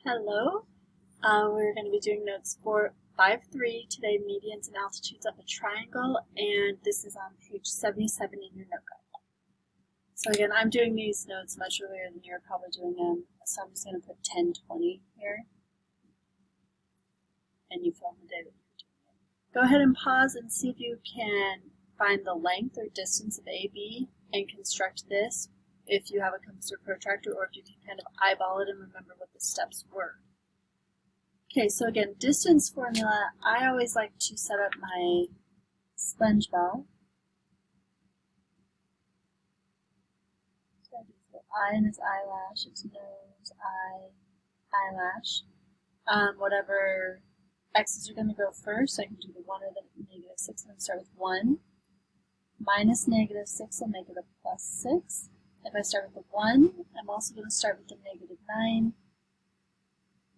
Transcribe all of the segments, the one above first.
Hello. We're going to be doing notes for 5.3 today, medians and altitudes of a triangle, and this is on page 77 in your note guide. So again, I'm doing these notes much earlier than you're probably doing them, so I'm just going to put 10:20 here, and you fill in the day that you're doing it. Go ahead and pause and see if you can find the length or distance of AB and construct this if you have a compass or protractor, or if you can kind of eyeball it and remember what the steps were. Okay, so again, distance formula, I always like to set up my sponge ball. So I do the eye in his eyelash, his nose, eye, eyelash. Whatever x's are going to go first, so I can do the 1 or the -6. I'm going to start with 1. Minus -6 will make it a +6. If I start with the 1, I'm also going to start with the -9.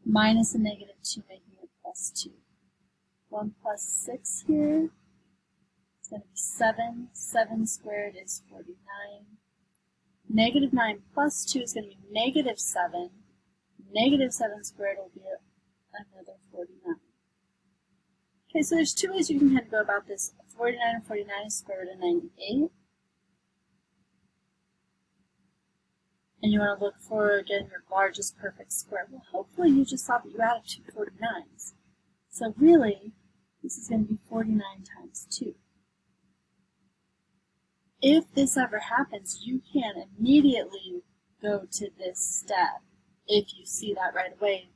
Minus a -2, making it +2. 1 plus 6 here is going to be 7. 7 squared is 49. -9 plus 2 is going to be -7. -7 squared will be another 49. Okay, so there's two ways you can kind of go about this. 49 and 49 is square root of 98. And you want to look for, again, your largest perfect square. Well, hopefully you just saw that you added two 49s. So really, this is going to be 49 times 2. If this ever happens, you can immediately go to this step. If you see that right away,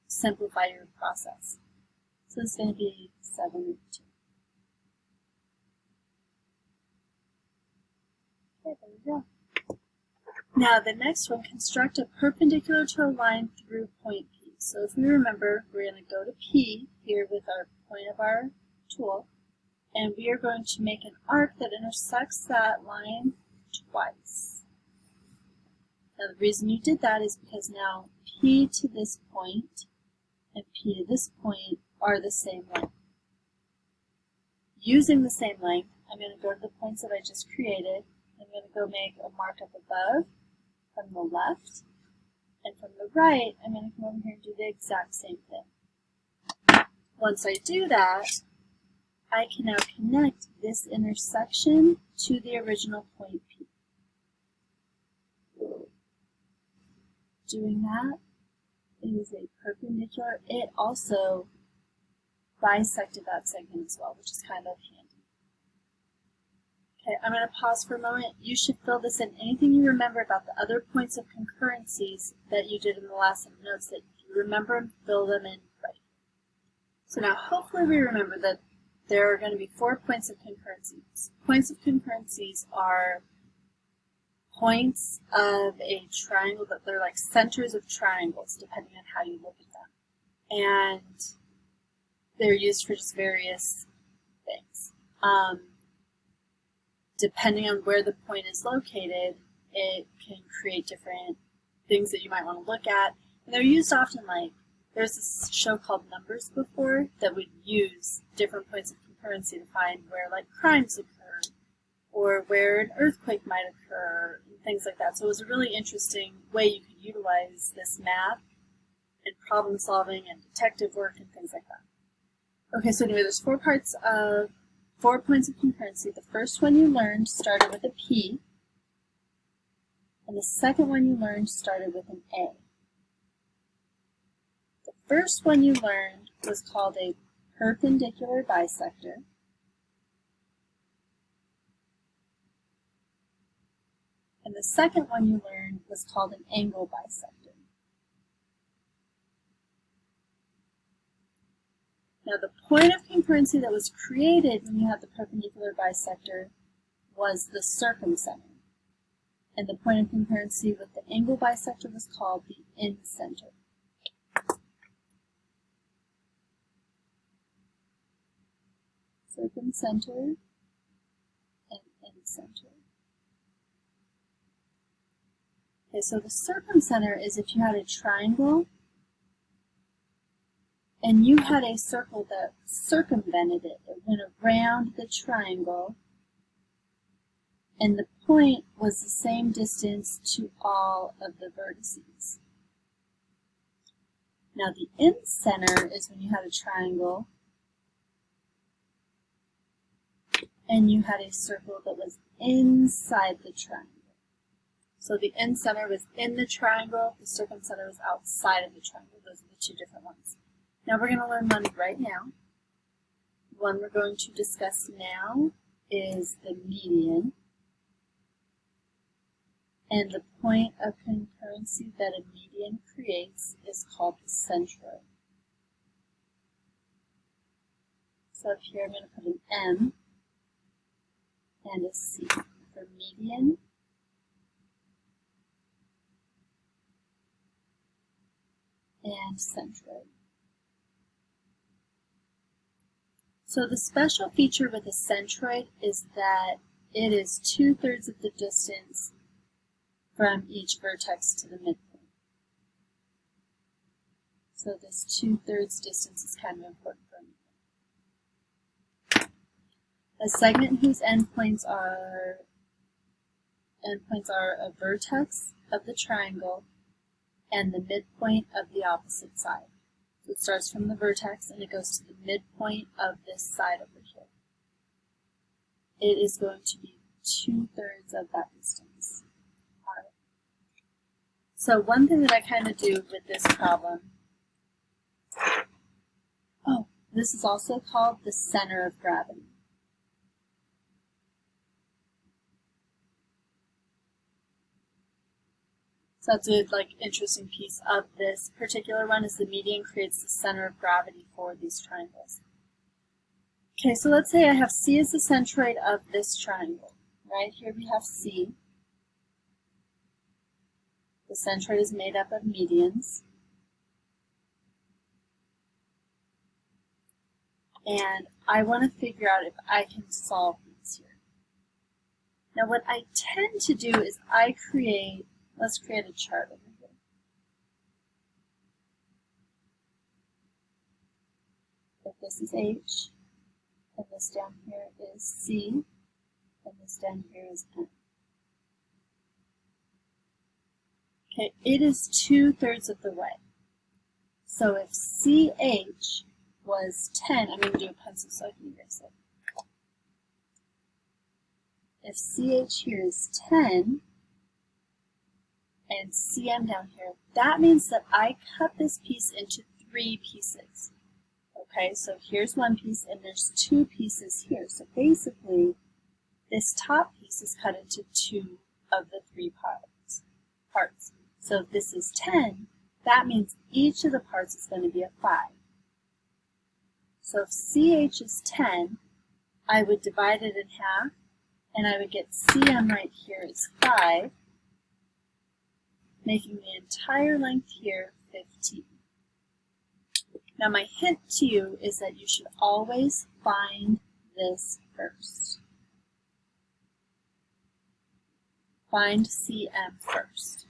simplify your process. So this is going to be 72. Okay, there we go. Now the next one, construct a perpendicular to a line through point P. So if we remember, we're going to go to P here with our point of our tool, and we are going to make an arc that intersects that line twice. Now the reason you did that is because now P to this point and P to this point are the same length. Using the same length, I'm going to go to the points that I just created. I'm going to go make a mark up above from the left, and from the right, I'm going to come over here and do the exact same thing. Once I do that, I can now connect this intersection to the original point P. Doing that is a perpendicular. It also bisected that segment as well, which is kind of handy. Okay, I'm going to pause for a moment. You should fill this in. Anything you remember about the other points of concurrencies that you did in the last set of notes, that you remember them, fill them in right. So now hopefully we remember that there are going to be 4 points of concurrencies. Points of concurrencies are points of a triangle, that they're like centers of triangles, depending on how you look at them. And they're used for just various things. Depending on where the point is located, it can create different things that you might want to look at. And they're used often, like, there's this show called Numbers before that would use different points of concurrency to find where, like, crimes occur, or where an earthquake might occur, and things like that. So it was a really interesting way you could utilize this math in problem solving and detective work and things like that. Okay, so anyway, there's 4 points of concurrency. The first one you learned started with a P, and the second one you learned started with an A. The first one you learned was called a perpendicular bisector. And the second one you learned was called an angle bisector. Now the point of concurrency that was created when you had the perpendicular bisector was the circumcenter. And the point of concurrency with the angle bisector was called the incenter. Circumcenter and incenter. Okay, so the circumcenter is if you had a triangle and you had a circle that circumvented it. It went around the triangle, and the point was the same distance to all of the vertices. Now the in-center is when you had a triangle and you had a circle that was inside the triangle. So the in-center was in the triangle, the circumcenter was outside of the triangle. Those are the two different ones. Now we're going to learn one right now. The one we're going to discuss now is the median. And the point of concurrency that a median creates is called the centroid. So up here I'm going to put an M and a C for median and centroid. So the special feature with a centroid is that it is 2/3 of the distance from each vertex to the midpoint. So this 2/3 distance is kind of important for me. A segment whose endpoints are a vertex of the triangle and the midpoint of the opposite side. So it starts from the vertex and it goes to the midpoint of this side over here. It is going to be 2/3 of that distance. So one thing that I kind of do with this problem, this is also called the center of gravity. So that's a interesting piece of this particular one is the median creates the center of gravity for these triangles. Okay, so let's say I have C as the centroid of this triangle. Right here we have C. The centroid is made up of medians. And I want to figure out if I can solve these here. Now what I tend to do is let's create a chart over here. If this is H, and this down here is C, and this down here is N. Okay, it is 2/3 of the way. So if CH was 10, I'm going to do a pencil so I can erase it. If CH here is 10, and CM down here, that means that I cut this piece into 3 pieces. Okay, so here's one piece and there's 2 pieces here. So basically, this top piece is cut into 2 of the 3 parts. So if this is 10, that means each of the parts is going to be a 5. So if CH is 10, I would divide it in half, and I would get CM right here is 5, making the entire length here 15. Now my hint to you is that you should always find this first. Find CM first.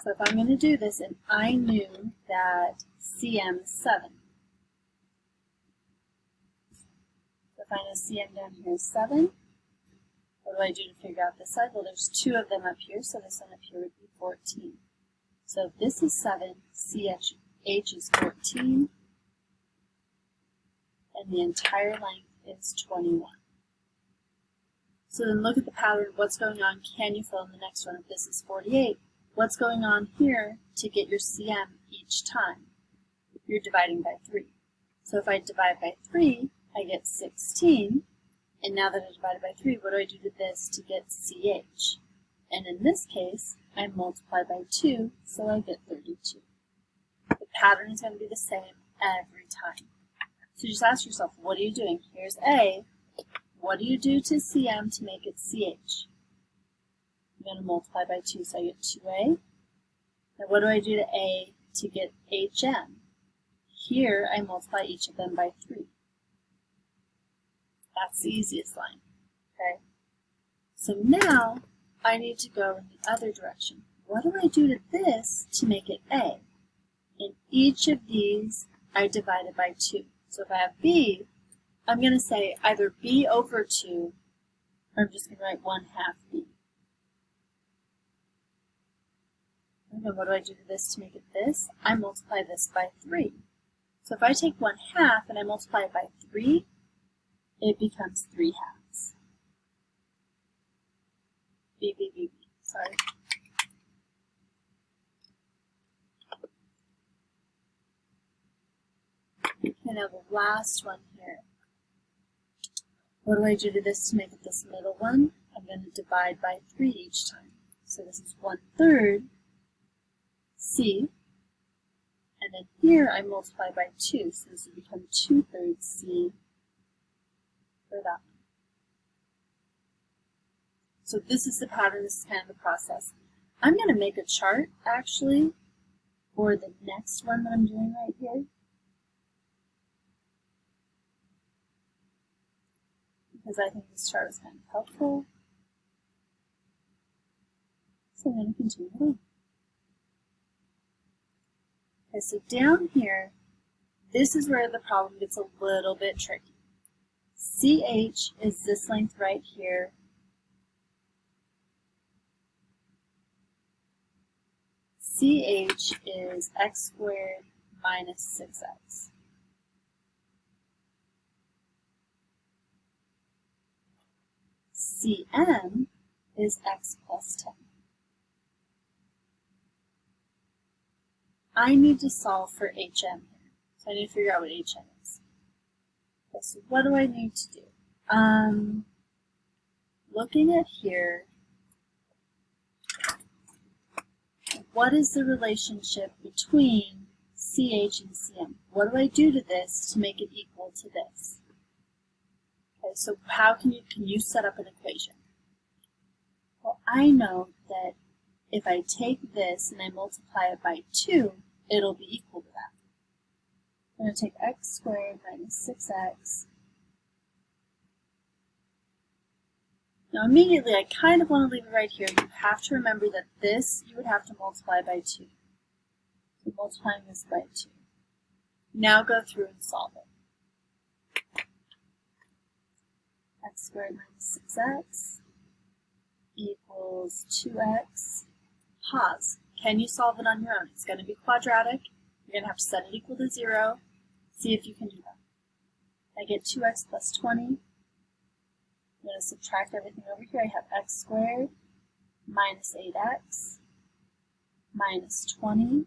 So if I'm going to do this and I knew that CM is 7. So if I know CM down here is 7, what do I do to figure out this side? Well, there's 2 of them up here, so this one up here would be 14. So if this is 7, CH is 14, and the entire length is 21. So then look at the pattern. What's going on? Can you fill in the next one? If this is 48, what's going on here to get your CM each time? You're dividing by 3. So if I divide by 3, I get 16. And now that I divided by 3, what do I do to this to get CH? And in this case, I multiply by 2, so I get 32. The pattern is going to be the same every time. So just ask yourself, what are you doing? Here's A. What do you do to CM to make it CH? I'm going to multiply by 2, so I get 2A. Now what do I do to A to get HM? Here, I multiply each of them by 3. That's the easiest line, okay? So now, I need to go in the other direction. What do I do to this to make it A? In each of these, I divide it by 2. So if I have B, I'm going to say either B over 2, or I'm just going to write 1/2 B. Again, what do I do to this to make it this? I multiply this by 3. So if I take 1/2 and I multiply it by 3, it becomes 3/2. Sorry. Okay, now the last one here. What do I do to this to make it this middle one? I'm going to divide by 3 each time. So this is 1/3 C, and then here I multiply by 2, so this would become 2/3 C for that one. So this is the pattern, this is kind of the process. I'm going to make a chart, actually, for the next one that I'm doing right here. Because I think this chart is kind of helpful. So I'm going to continue on. Okay, so down here, this is where the problem gets a little bit tricky. CH is this length right here. CH is x squared minus 6x. CM is x plus 10. I need to solve for HM here. So I need to figure out what HM is. Okay, so what do I need to do? Looking at here, what is the relationship between CH and CM? What do I do to this to make it equal to this? Okay, so how can you set up an equation? Well, I know that if I take this and I multiply it by 2, it'll be equal to that. I'm going to take x squared minus 6x. Now immediately I kind of want to leave it right here. You have to remember that this you would have to multiply by 2. So multiplying this by 2. Now go through and solve it. X squared minus 6x equals 2x. Pause. Can you solve it on your own? It's going to be quadratic. You're going to have to set it equal to 0. See if you can do that. I get 2x plus 20. I'm going to subtract everything over here. I have x squared minus 8x minus 20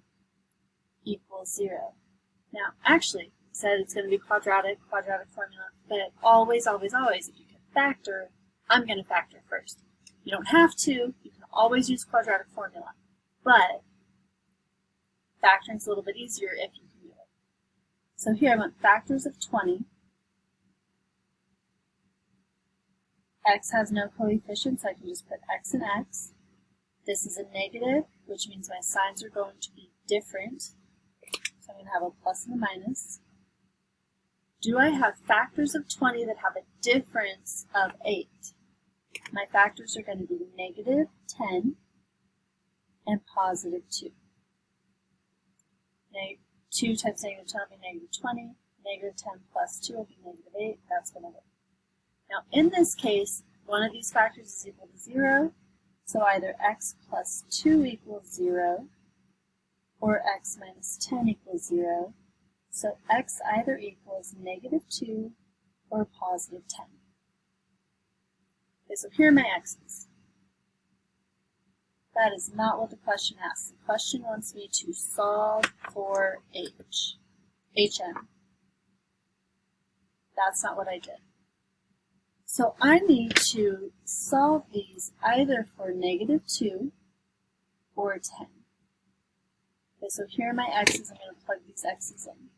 equals 0. Now, actually, it said it's going to be quadratic formula, but always, always, always, if you can factor, I'm going to factor first. You don't have to. You can always use quadratic formula, but factoring is a little bit easier if you can do it. So here I want factors of 20. X has no coefficient, so I can just put x and x. This is a negative, which means my signs are going to be different. So I'm going to have a plus and a minus. Do I have factors of 20 that have a difference of 8? My factors are going to be negative 10 and positive 2. 2 times negative 10 will be negative 20. Negative 10 plus 2 will be negative 8. That's going to work. Now, in this case, one of these factors is equal to 0, so either x plus 2 equals 0, or x minus 10 equals 0, so x either equals negative 2 or positive 10. Okay, so here are my x's. That is not what the question asks. The question wants me to solve for HM. That's not what I did. So I need to solve these either for negative 2 or 10. Okay, so here are my x's. I'm going to plug these x's in.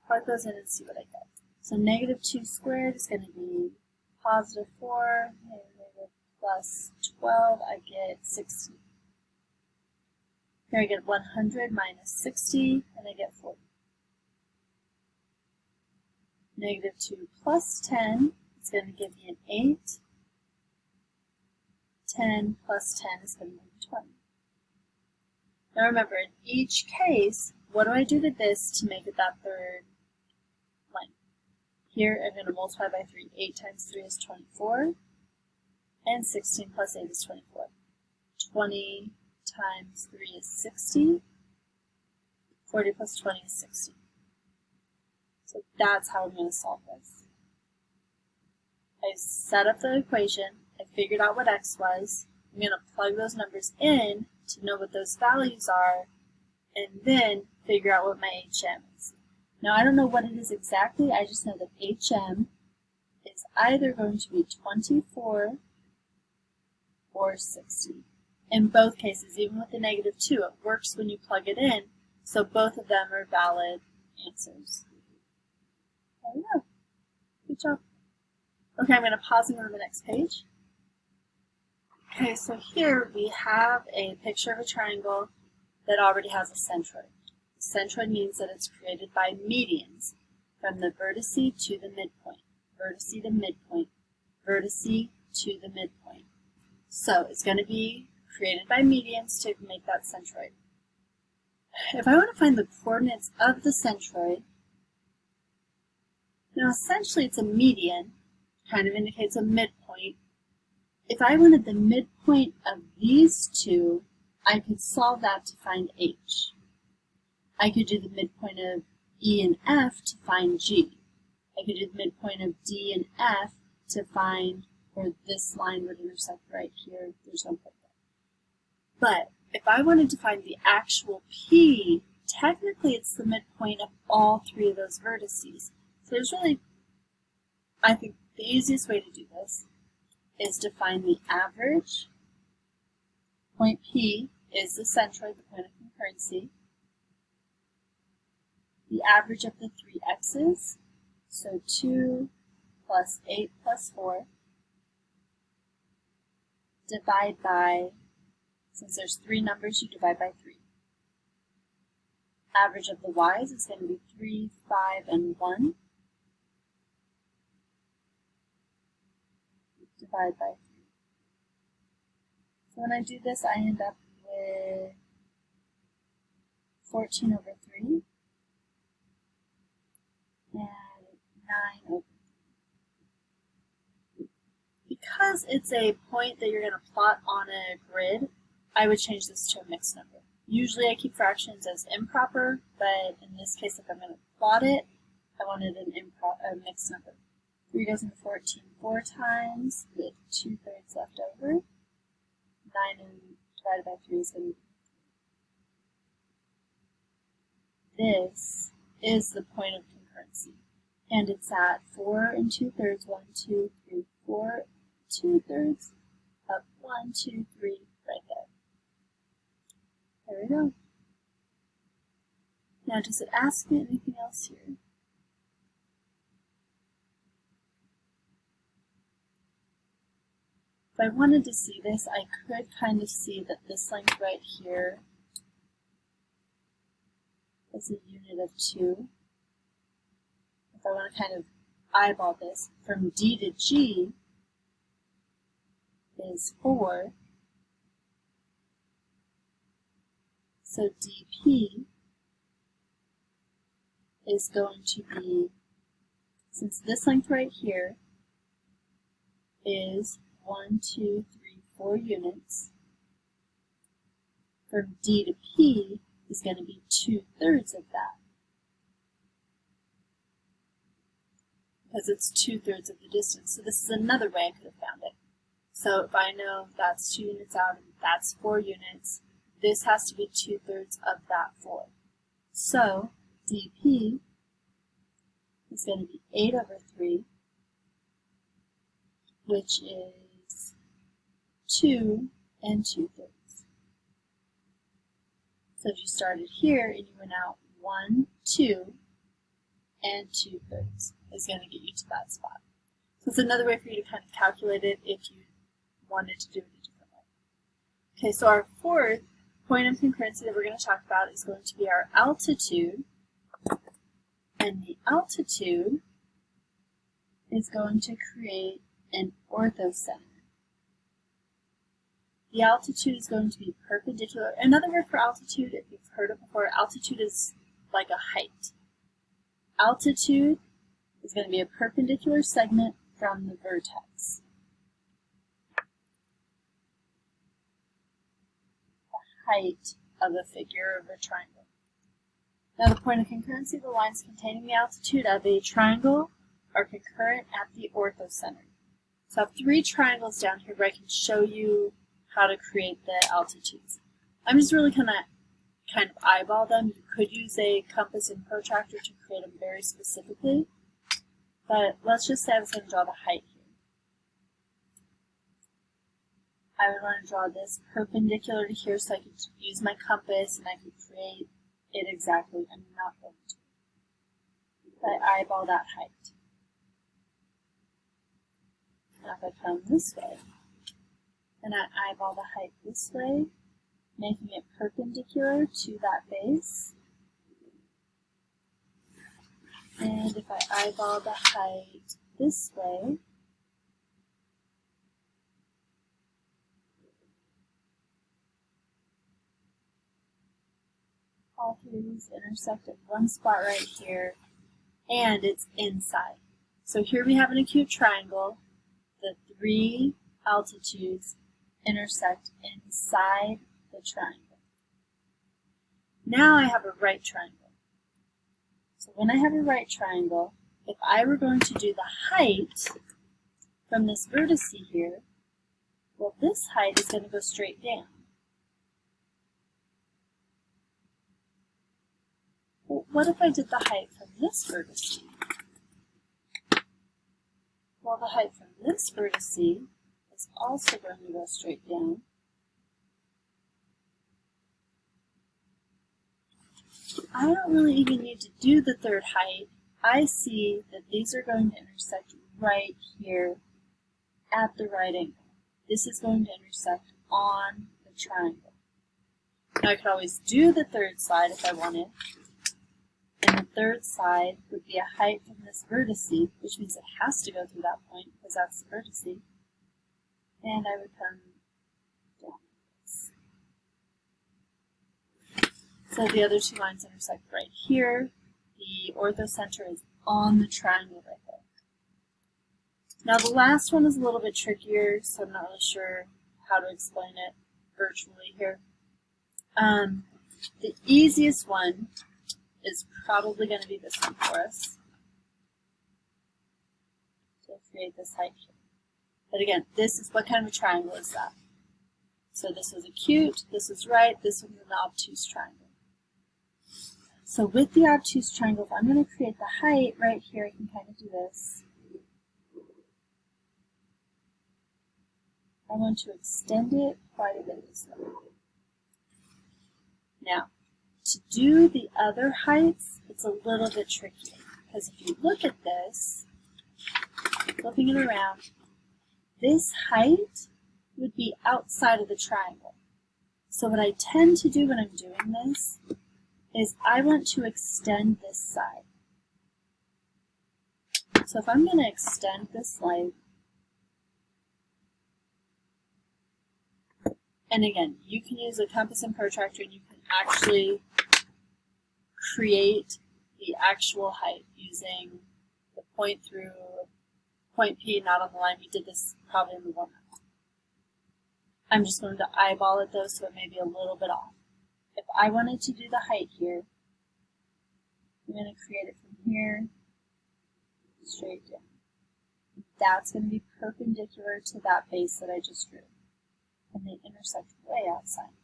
Plug those in and see what I get. So negative 2 squared is going to be positive 4, negative plus 12, I get 60. Here I get 100 minus 60, and I get 40. Negative 2 plus 10 is going to give me an 8. 10 plus 10 is going to give me 20. Now remember, in each case, what do I do to this to make it that third length? Here I'm going to multiply by 3. 8 times 3 is 24. and 16 plus 8 is 24. 20 times 3 is 60. 40 plus 20 is 60. So that's how I'm going to solve this. I set up the equation, I figured out what x was, I'm going to plug those numbers in to know what those values are, and then figure out what my HM is. Now I don't know what it is exactly, I just know that HM is either going to be 24 or 60. In both cases, even with the -2, it works when you plug it in, so both of them are valid answers. There we go. Good job. Okay, I'm going to pause and go to the next page. Okay, so here we have a picture of a triangle that already has a centroid. The centroid means that it's created by medians from the vertice to the midpoint, vertice to midpoint, vertice to the midpoint. So it's going to be created by medians to make that centroid. If I want to find the coordinates of the centroid, now essentially it's a median, kind of indicates a midpoint. If I wanted the midpoint of these two, I could solve that to find H. I could do the midpoint of E and F to find G. I could do the midpoint of D and F to find where this line would intersect right here. There's no point there. But if I wanted to find the actual P, technically it's the midpoint of all three of those vertices. So there's really, I think the easiest way to do this is to find the average. Point P is the centroid, the point of concurrency. The average of the three x's, so 2 plus 8 plus 4, divide by, since there's three numbers, you divide by 3. Average of the y's is going to be 3, 5, and 1. Divide by 3. So when I do this, I end up with 14 over 3 and 9 over 3. Because it's a point that you're going to plot on a grid, I would change this to a mixed number. Usually I keep fractions as improper, but in this case, if I'm going to plot it, I wanted a mixed number. 3 goes into 14 4 times, with 2/3 left over. 9 divided by 3 is going to be. This is the point of concurrency. And it's at 4 2/3, 1, 2, 3, 4, 2/3, up 1, 2, 3, right there. There we go. Now, does it ask me anything else here? If I wanted to see this, I could kind of see that this length right here is a unit of 2. If I want to kind of eyeball this, from D to G is 4. So dP is going to be, since this length right here is 1, 2, 3, 4 units, from D to P is going to be 2/3 of that. Because it's 2/3 of the distance. So this is another way I could have found it. So if I know that's 2 units out and that's 4 units, this has to be 2/3 of that 4. So dP is going to be 8 over 3, which is 2 and 2/3. So if you started here and you went out 1, 2, and 2/3 is going to get you to that spot. So it's another way for you to kind of calculate it if you wanted to do it a different way. Okay, so our fourth point of concurrency that we're going to talk about is going to be our altitude. And the altitude is going to create an orthocenter. The altitude is going to be perpendicular. Another word for altitude, if you've heard it before, altitude is like a height. Altitude is going to be a perpendicular segment from the vertex. height of a figure of a triangle. Now the point of concurrency of the lines containing the altitude of a triangle are concurrent at the orthocenter. So I have 3 triangles down here where I can show you how to create the altitudes. I'm just really kind of eyeball them. You could use a compass and protractor to create them very specifically, but let's just say I was going to draw the height here. I would want to draw this perpendicular to here so I could use my compass and I could create it exactly. I'm not going to. But I eyeball that height. Now if I come this way, and I eyeball the height this way, making it perpendicular to that base. And if I eyeball the height this way, all 3 of these intersect at one spot right here, and it's inside. So here we have an acute triangle. The 3 altitudes intersect inside the triangle. Now I have a right triangle. So when I have a right triangle, if I were going to do the height from this vertex here, well, this height is going to go straight down. Well, what if I did the height from this vertex? Well, the height from this vertex is also going to go straight down. I don't really even need to do the 3rd height. I see that these are going to intersect right here at the right angle. This is going to intersect on the triangle. Now I could always do the 3rd side if I wanted. And the 3rd side would be a height from this vertex, which means it has to go through that point because that's the vertex. And I would come down like this. So the other 2 lines intersect right here. The orthocenter is on the triangle right there. Now the last one is a little bit trickier, so I'm not really sure how to explain it virtually here. The easiest one is probably going to be this one for us. So create this height here. But again, this is what kind of a triangle is that? So this is acute, this is right, this one's an obtuse triangle. So with the obtuse triangle, if I'm going to create the height right here, I can kind of do this. I want to extend it quite a bit this way. Now, to do the other heights, it's a little bit tricky, because if you look at this, flipping it around, this height would be outside of the triangle. So what I tend to do when I'm doing this is I want to extend this side. So if I'm going to extend this leg, and again, you can use a compass and protractor and you can actually create the actual height using the point through point P, not on the line. We did this probably in the warm-up. I'm just going to eyeball it though, so it may be a little bit off. If I wanted to do the height here, I'm going to create it from here straight down. That's going to be perpendicular to that base that I just drew. And they intersect way outside.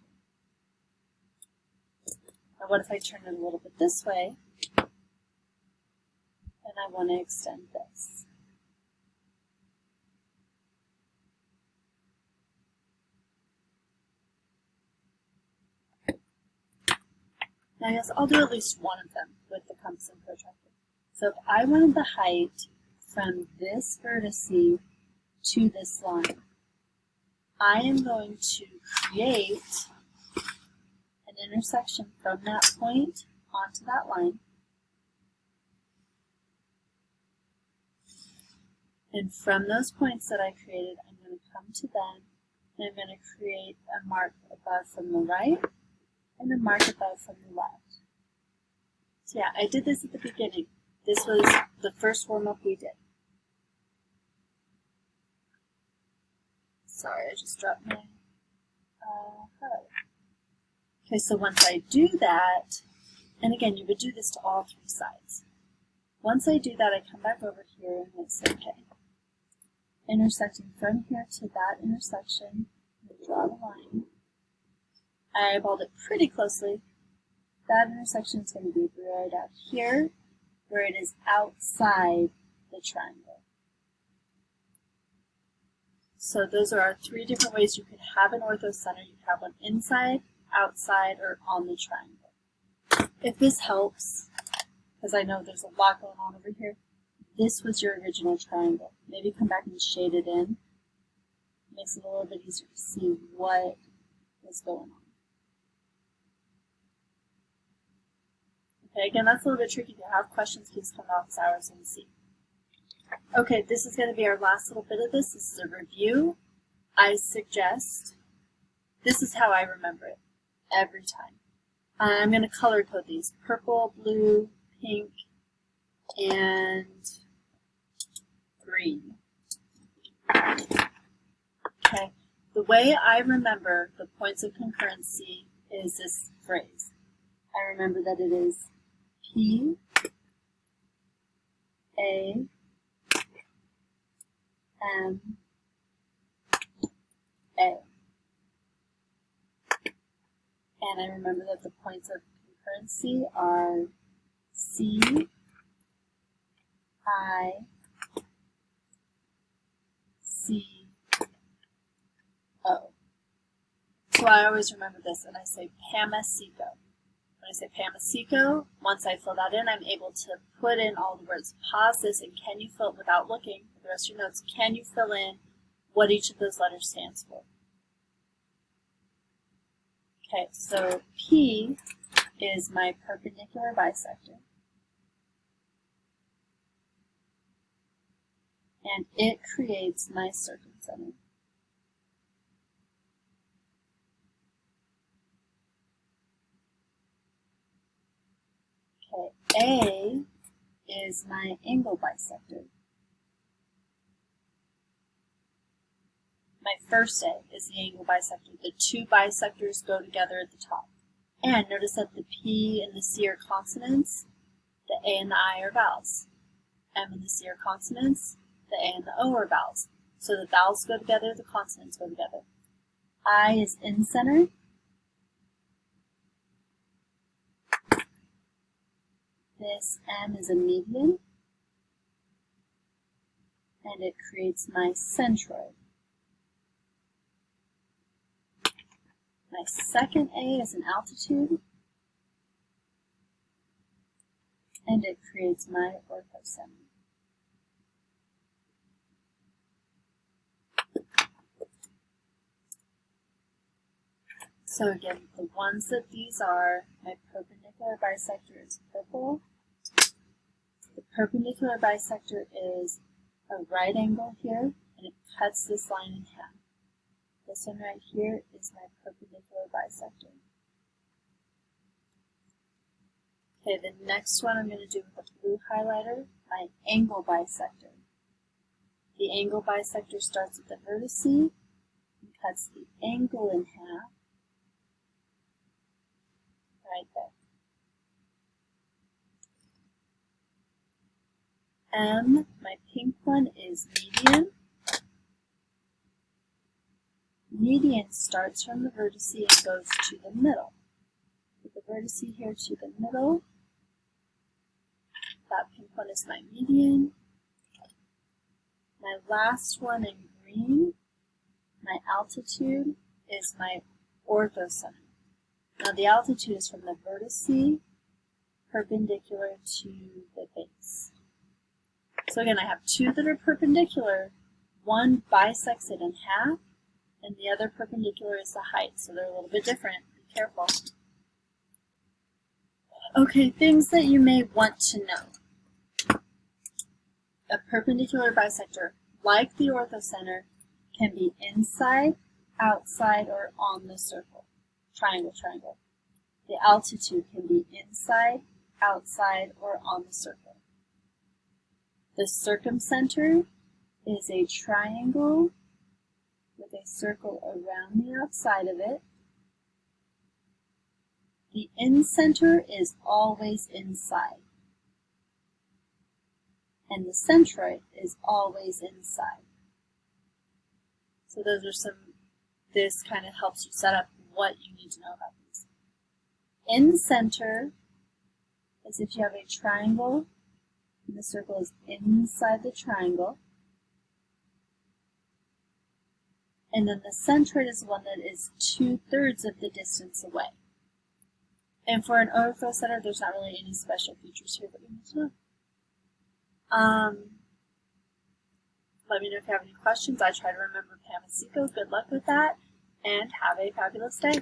Now what if I turn it a little bit this way, and I want to extend this? Now yes, I'll do at least one of them with the compass and protractor. So if I wanted the height from this vertex to this line, I am going to create an intersection from that point onto that line. And from those points that I created, I'm going to come to them, and I'm going to create a mark above from the right and a mark above from the left. So yeah, I did this at the beginning. This was the first warm-up we did. Sorry, I just dropped my highlighter. Okay, so once I do that, and again, you would do this to all three sides. Once I do that, I come back over here and I say, okay, intersecting from here to that intersection, I draw the line. I eyeballed it pretty closely. That intersection is going to be right out here, where it is outside the triangle. So those are our three different ways you could have an orthocenter. You could have one inside, outside, or on the triangle. If this helps, because I know there's a lot going on over here, this was your original triangle. Maybe come back and shade it in. Makes it a little bit easier to see what is going on. Okay, again, that's a little bit tricky. If you have questions, please come to office hours and see. Okay, this is going to be our last little bit of this. This is a review. I suggest, this is how I remember it every time. I'm going to color code these. Purple, blue, pink, and green. Okay, the way I remember the points of concurrency is this phrase. I remember that it is P, A, M, A. And I remember that the points of concurrency are C, I, C, O. So I always remember this, and I say Pamasico. When I say Pamasico, once I fill that in, I'm able to put in all the words. Pause this, and can you fill, without looking at the rest of your notes, can you fill in what each of those letters stands for? Okay, so P is my perpendicular bisector. And it creates my circumcenter. Okay, A is my angle bisector. My first A is the angle bisector. The two bisectors go together at the top. And notice that the P and the C are consonants, the A and the I are vowels. M and the C are consonants, the A and the O are vowels. So the vowels go together, the consonants go together. I is in center. This M is a median. And it creates my centroid. My second A is an altitude, and it creates my orthocenter. So again, the ones that these are, my perpendicular bisector is purple. The perpendicular bisector is a right angle here, and it cuts this line in half. This one right here is my perpendicular bisector. Okay, the next one I'm going to do with a blue highlighter, my angle bisector. The angle bisector starts at the vertice and cuts the angle in half right there. M, my pink one, is median. Median starts from the vertice and goes to the middle. Put the vertice here to the middle. That pink one is my median. My last one in green, my altitude, is my orthocenter. Now the altitude is from the vertice perpendicular to the base. So again, I have two that are perpendicular. One bisects it in half, and the other perpendicular is the height, so they're a little bit different. Be careful. Okay, things that you may want to know. A perpendicular bisector, like the orthocenter, can be inside, outside, or on the circle. Triangle, triangle. The altitude can be inside, outside, or on the circle. The circumcenter is a triangle with a circle around the outside of it. The incenter is always inside. And the centroid is always inside. So those are this kind of helps you set up what you need to know about these. In the center is if you have a triangle, and the circle is inside the triangle. And then the centroid is one that is 2/3 of the distance away. And for an overflow center, there's not really any special features here that we need to know. Let me know if you have any questions. I try to remember Pamasico. Good luck with that, and have a fabulous day.